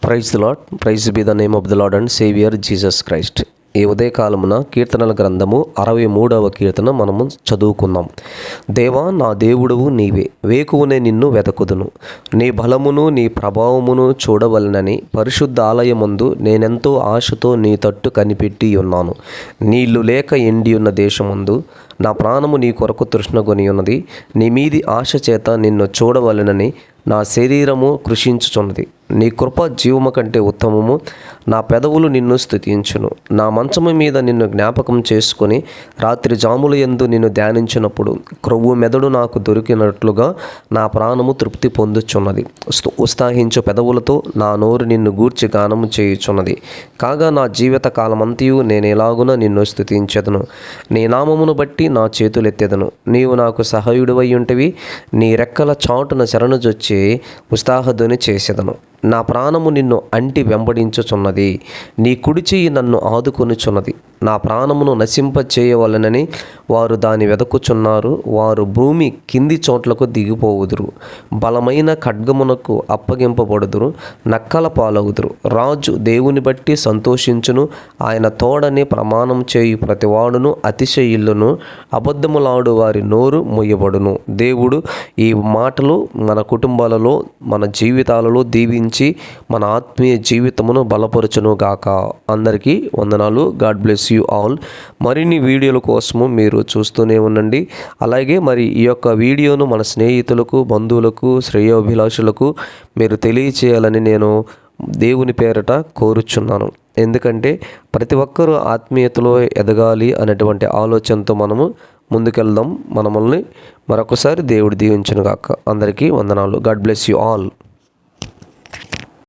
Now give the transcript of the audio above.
Praise the lord. Praise be the name of the lord and saviour Jesus Christ. ఈ ఉదయకాలమున కీర్తనల గ్రంథము 63వ కీర్తన మనము చదువుకుందాం. దేవా, నా దేవుడవు నీవే, వేకువనే నిన్ను వెదకుదును. నీ బలమును నీ ప్రభావమును చూడవలనని పరిశుద్ధ ఆలయమందు నేనెంతో ఆశతో నీ తట్టు కనిపెట్టి ఉన్నాను. నీళ్లు లేక ఎండి ఉన్న దేశమందు నా ప్రాణము నీ కొరకు తృష్ణగొని ఉన్నది. నీ మీది ఆశ చేత నిన్ను చూడవలనని నా శరీరము కృషించుచున్నది. నీ కృప జీవము కంటే ఉత్తమము. నా పెదవులు నిన్ను స్తుతించును. నా మంచము మీద నిన్ను జ్ఞాపకం చేసుకొని రాత్రి జాముల యందు నిన్ను ధ్యానించినప్పుడు క్రొవ్వు మెదడు నాకు దొరికినట్లుగా నా ప్రాణము తృప్తి పొందుచున్నది. ఉత్సాహించు పెదవులతో నా నోరు నిన్ను గూర్చి గానము చేయుచున్నది. కాగా నా జీవిత కాలమంతయు నేను ఎలాగున నిన్ను స్తుతించెదను. నీ నామమును బట్టి నా చేతులెత్తెదను. నీవు నాకు సహాయుడివై ఉంటివి. నీ రెక్కల చాటున శరణుజొచ్చి ఉత్సాహధ్వని చేసెదను. నా ప్రాణము నిన్ను అంటి వెంబడించుచున్నది. నీ కుడి చెయ్యి నన్ను ఆదుకొనుచున్నది. నా ప్రాణమును నశింపచేయవలనని వారు దాని వెదకుచున్నారు. వారు భూమి కింది చోట్లకు దిగిపోవుదురు. బలమైన ఖడ్గమునకు అప్పగింపబడుదురు. నక్కల పాలవుదురు. రాజు దేవుని బట్టి సంతోషించును. ఆయన తోడని ప్రమాణం చేయు ప్రతివాడును అతిశయిల్లును. అబద్ధములాడు వారి నోరు మొయ్యబడును. దేవుడు ఈ మాటలు మన కుటుంబాలలో, మన జీవితాలలో దీవించి మన ఆత్మీయ జీవితమును బలపరచును గాక. అందరికీ వందనాలు. God bless you all. మరిన్ని వీడియోల కోసము మీరు చూస్తూనే ఉండండి. అలాగే మరి ఈ యొక్క వీడియోను మన స్నేహితులకు, బంధువులకు, శ్రేయోభిలాషులకు మీరు తెలియచేయాలని నేను దేవుని పేరట కోరుచున్నాను. ఎందుకంటే ప్రతి ఒక్కరూ ఆత్మీయతలో ఎదగాలి అనేటువంటి ఆలోచనతో మనము ముందుకెళ్దాం. మనల్ని మరొకసారి దేవుడు దీవించును గాక. అందరికీ వందనాలు. God bless you all.